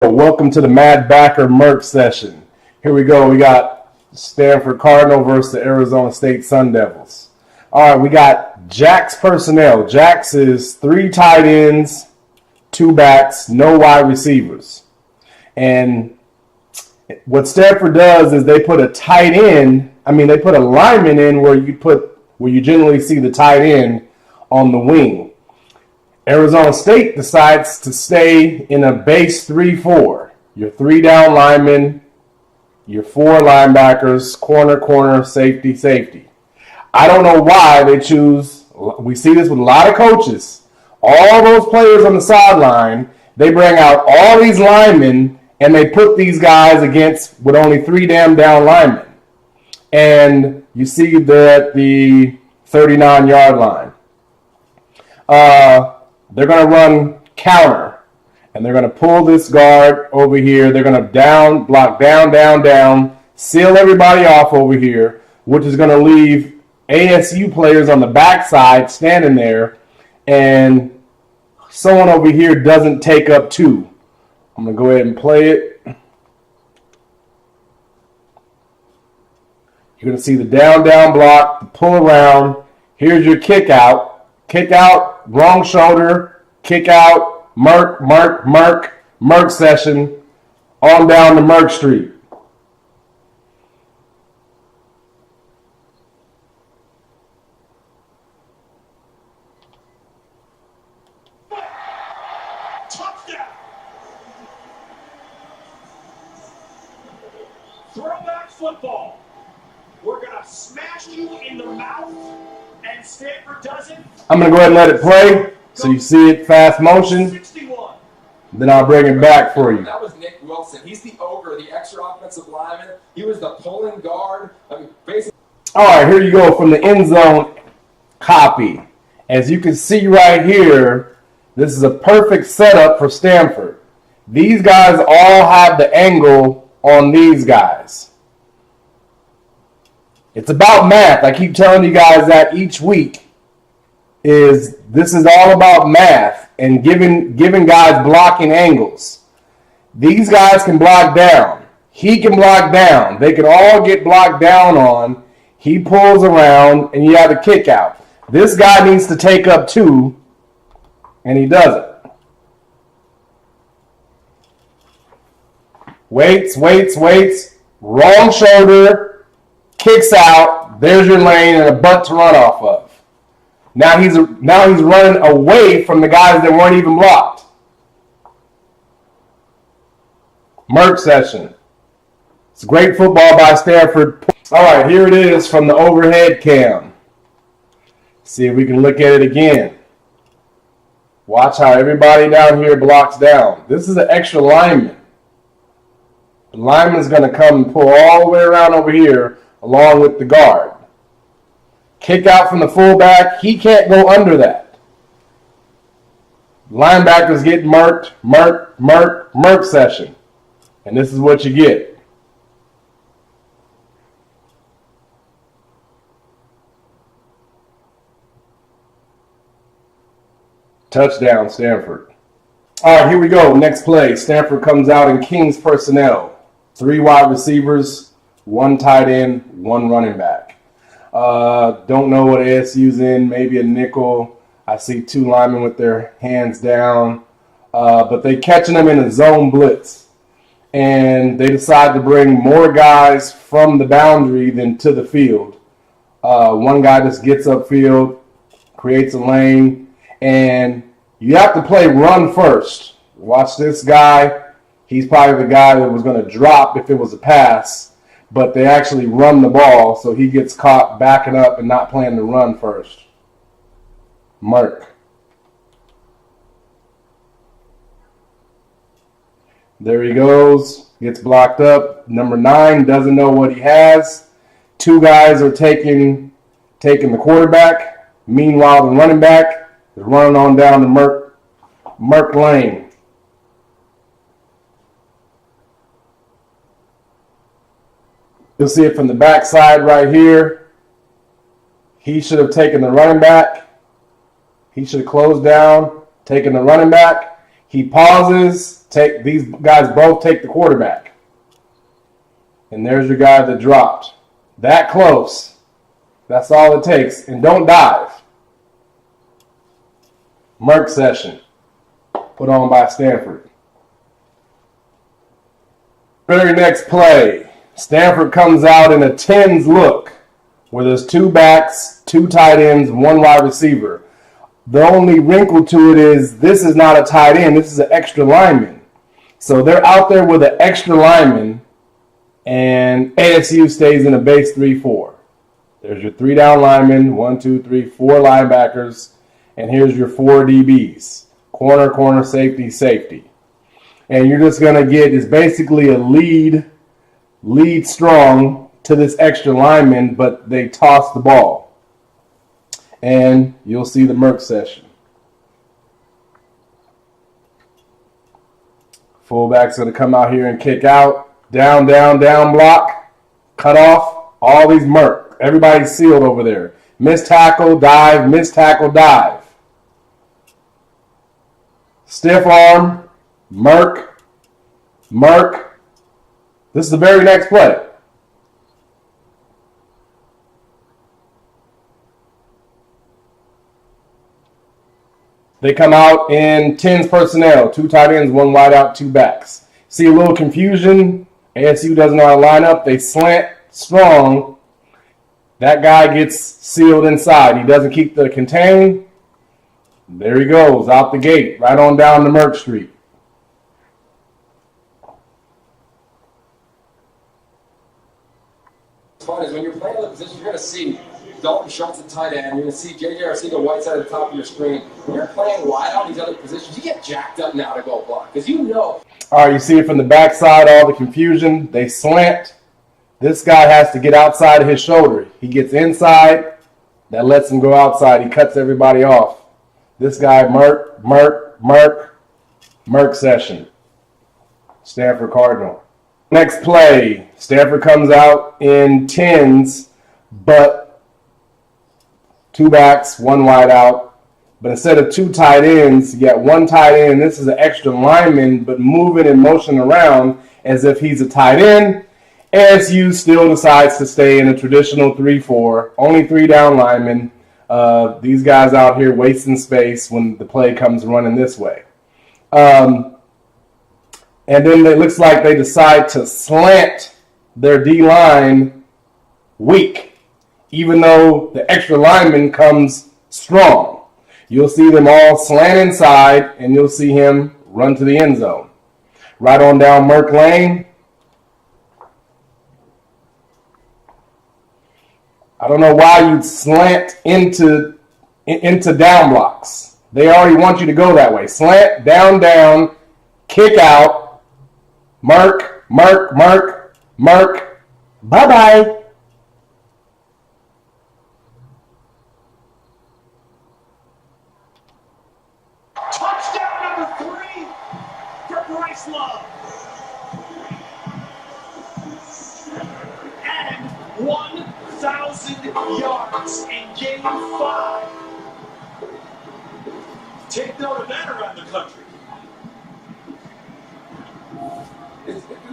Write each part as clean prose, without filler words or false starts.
Welcome to the MADDBACKER Merk session. Here we go. We got Stanford Cardinal versus the Arizona State Sun Devils. All right, we got Jack's personnel. Jack's is 3 tight ends, 2 backs, no wide receivers. And what Stanford does is they put a tight end. They put a lineman in where you generally see the tight end on the wing. Arizona State decides to stay in a base 3-4. Your 3 down linemen, your 4 linebackers, corner, safety, safety. I don't know why they choose. We see this with a lot of coaches. All those players on the sideline, they bring out all these linemen and they put these guys against with only 3 damn down linemen. And you see they're at the 39-yard line. They're going to run counter, and they're going to pull this guard over here. They're going to block down, seal everybody off over here, which is going to leave ASU players on the backside standing there, and someone over here doesn't take up 2. I'm going to go ahead and play it. You're going to see the down block, the pull around. Here's your kick out, wrong shoulder, kick out, Merk session, on down to Merk Street. Touchdown! Throwback football. We're going to smash you in the mouth, and Stanford doesn't. I'm going to go ahead and let it play so you see it fast motion. 61. Then I'll bring it back for you. That was Nick Wilson. He's the ogre, the extra offensive lineman. He was the pulling guard. Basically. All right, here you go from the end zone copy. As you can see right here, this is a perfect setup for Stanford. These guys all have the angle on these guys. It's about math. I keep telling you guys that each week. This is all about math and giving guys blocking angles. These guys can block down. He can block down. They can all get blocked down on. He pulls around, and you have a kick out. This guy needs to take up 2, and he doesn't. Waits. Wrong shoulder, kicks out. There's your lane and a butt to run off of. Now he's running away from the guys that weren't even blocked. Merk session. It's great football by Stanford. All right, here it is from the overhead cam. See if we can look at it again. Watch how everybody down here blocks down. This is an extra lineman. The lineman's going to come and pull all the way around over here along with the guard. Kick out from the fullback. He can't go under that. Linebackers get Merk session. And this is what you get. Touchdown, Stanford. All right, here we go. Next play. Stanford comes out in Kings personnel. 3 wide receivers, 1 tight end, 1 running back. Don't know what ASU's in. Maybe a nickel. I see 2 linemen with their hands down. But they catching them in a zone blitz. And they decide to bring more guys from the boundary than to the field. One guy just gets upfield, creates a lane, and you have to play run first. Watch this guy. He's probably the guy that was going to drop if it was a pass, but they actually run the ball, so he gets caught backing up and not playing the run first. Merk. There he goes. Gets blocked up. Number 9 doesn't know what he has. 2 guys are taking the quarterback. Meanwhile, the running back is running on down to Merk lane. You'll see it from the backside right here. He should have taken the running back. He should have closed down, taken the running back. He pauses, These guys both take the quarterback. And there's your guy that dropped. That close. That's all it takes. And don't dive. Merk session. Put on by Stanford. Very next play. Stanford comes out in a 10s look where there's 2 backs, 2 tight ends, 1 wide receiver. The only wrinkle to it is this is not a tight end. This is an extra lineman. So they're out there with an extra lineman, and ASU stays in a base 3-4. There's your 3 down linemen, 1, 2, 3, 4 linebackers, and here's your 4 DBs. Corner, corner, safety, safety. And you're just going to get is basically a lead strong to this extra lineman, but they toss the ball. And you'll see the Merk session. Fullback's going to come out here and kick out. Down, down, down block. Cut off. All these Merk. Everybody's sealed over there. Missed tackle, dive, missed tackle, dive. Stiff arm, Merk, Merk. This is the very next play. They come out in 10s personnel, 2 tight ends, 1 wide out, 2 backs. See a little confusion. ASU doesn't know how to line up. They slant strong. That guy gets sealed inside. He doesn't keep the contain. There he goes, out the gate, right on down to Merk Street. What's fun is when you're playing other positions, you're going to see Dalton Schultz at tight end. You're going to see JJRC the white side at the top of your screen. When you're playing wide out these other positions, you get jacked up now to go block because you know. All right, you see it from the backside, all the confusion. They slant. This guy has to get outside of his shoulder. He gets inside. That lets him go outside. He cuts everybody off. This guy, Merk session. Stanford Cardinal. Next play. Stanford comes out in 10s, but 2 backs, 1 wide out. But instead of 2 tight ends, you got 1 tight end. This is an extra lineman, but moving and motioning around as if he's a tight end. ASU still decides to stay in a traditional 3-4. Only 3 down linemen. These guys out here wasting space when the play comes running this way. And then it looks like they decide to slant their D-line weak, even though the extra lineman comes strong. You'll see them all slant inside, and you'll see him run to the end zone. Right on down Merk Lane. I don't know why you'd slant into down blocks. They already want you to go that way. Slant, down, down, kick out, Merk, Merk, Merk, Merk. Bye-bye. Touchdown number 3 for Bryce Love. And 1,000 yards in game 5. Take note of that around the country.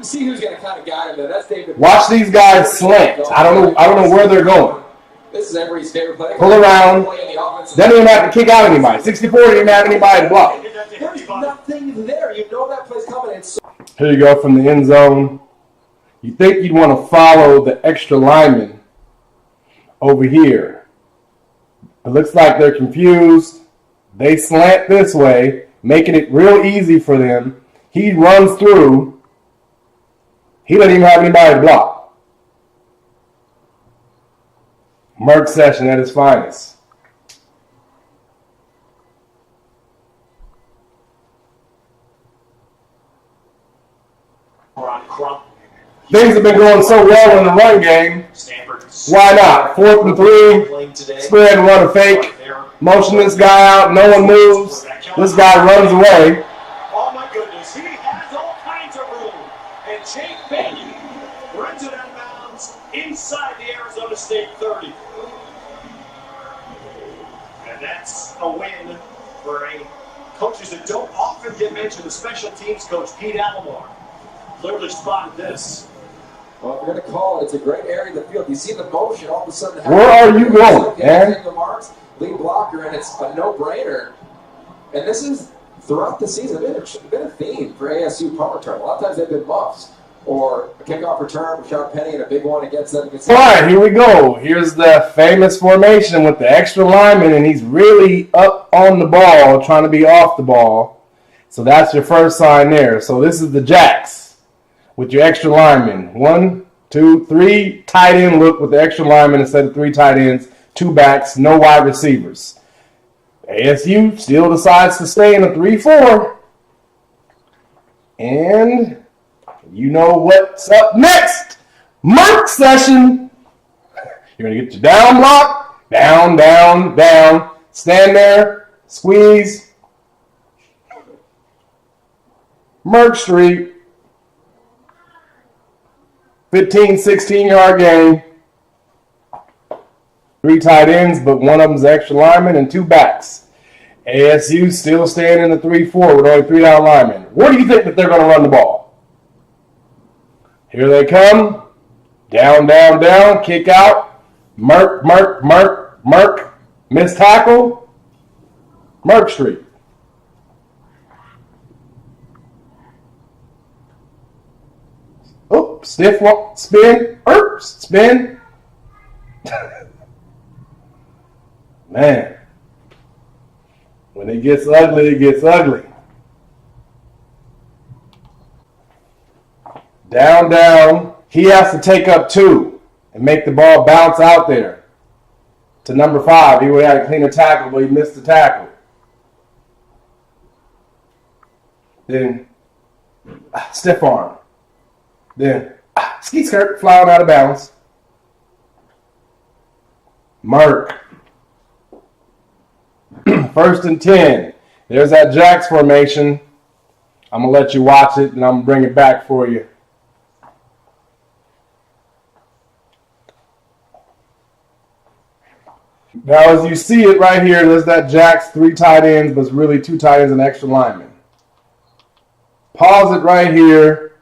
See who's going to kind of guide him there. That's David. Watch these guys slant. I don't know where they're going. This is everybody's favorite play. Pull around. They don't even have to kick out anybody. 64 didn't even have anybody to block. There's nothing there. You know that play's coming in. Here you go from the end zone. You think you'd want to follow the extra lineman over here. It looks like they're confused. They slant this way, making it real easy for them. He runs through. He doesn't even have anybody to block. Merk session at its finest. Things have been going so well in the run game. Why not? 4th and 3. Spread, run a fake. Motion this guy out. No one moves. This guy runs away. Oh my goodness, he has all kinds of room. And Jake Bailey runs it out of bounds inside the Arizona State 30. And that's a win for a Coaches that don't often get mentioned, the special teams coach, Pete Alomar, clearly spotted this. Well, if you're going to call it, it's a great area of the field. You see the motion all of a sudden. Where are you going, man? Take the marks, lead blocker, and it's a no-brainer. And this is, throughout the season, been a theme for ASU punt return. A lot of times they've been muffs. Or a kickoff return, Rashad Penny, and a big one against them. All right, here we go. Here's the famous formation with the extra lineman, and he's really up on the ball, trying to be off the ball. So that's your first sign there. So this is the Jacks with your extra lineman. 1, 2, 3 tight end look with the extra lineman instead of 3 tight ends, 2 backs, no wide receivers. ASU still decides to stay in a 3-4. And you know what's up next. Merk session. You're going to get your down block. Down, down, down. Stand there. Squeeze. Merk Street. 15, 16-yard game. 3 tight ends, but one of them's extra lineman and 2 backs. ASU still staying in the 3-4 with only 3 down linemen. Where do you think that they're going to run the ball? Here they come. Down, down, down. Kick out. Merk, Merk, Merk, Merk. Missed tackle. Merk Street. Oh, stiff walk. Spin. Spin. Man. When it gets ugly, it gets ugly. Down, down. He has to take up 2 and make the ball bounce out there to number 5. He would have had a cleaner tackle, but he missed the tackle. Then stiff arm. Then ski skirt flying out of bounds. Merk. 1st and 10. There's that Jacks formation. I'm going to let you watch it, and I'm going to bring it back for you. Now, as you see it right here, there's that Jacks 3 tight ends, but it's really 2 tight ends and extra linemen. Pause it right here,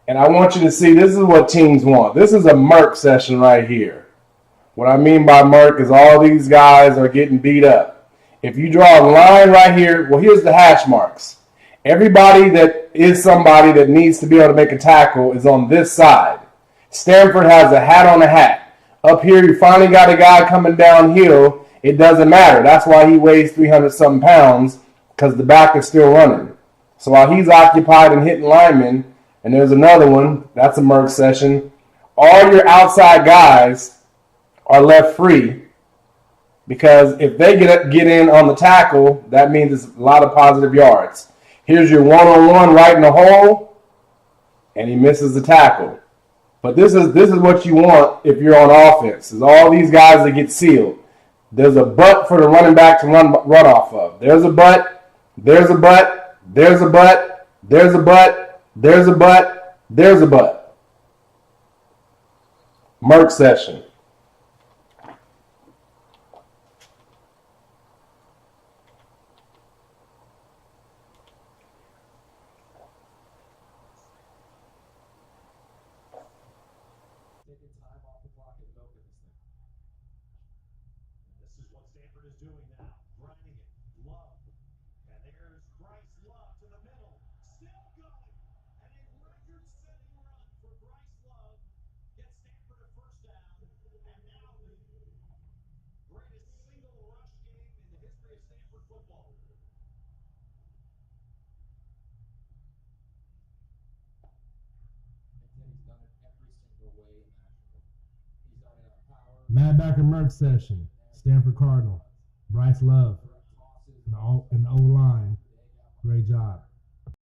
and I want you to see this is what teams want. This is a Merk session right here. What I mean by Merk is all these guys are getting beat up. If you draw a line right here, well, here's the hash marks. Everybody that is somebody that needs to be able to make a tackle is on this side. Stanford has a hat on a hat. Up here, you finally got a guy coming downhill. It doesn't matter. That's why he weighs 300-something pounds, because the back is still running. So while he's occupied and hitting linemen, and there's another one, that's a Merk session, all your outside guys are left free, because if they get in on the tackle, that means it's a lot of positive yards. Here's your one-on-one right in the hole, and he misses the tackle. But this is what you want if you're on offense, is all these guys that get sealed. There's a butt for the running back to run off of. There's a butt, there's a butt, there's a butt, there's a butt, there's a butt, there's a butt. Merk session. This is what Stanford is doing now. Grinding it. Love. And there's Bryce Love to the middle. Still going. And a record-setting run for Bryce Love. Gets Stanford a 1st down. And now the greatest single rush game in the history of Stanford football. He's done it every single way imaginable. He's done it on power. MADDBACKER Merk session. Stanford Cardinal. Bryce Love. In the O-line. Great job.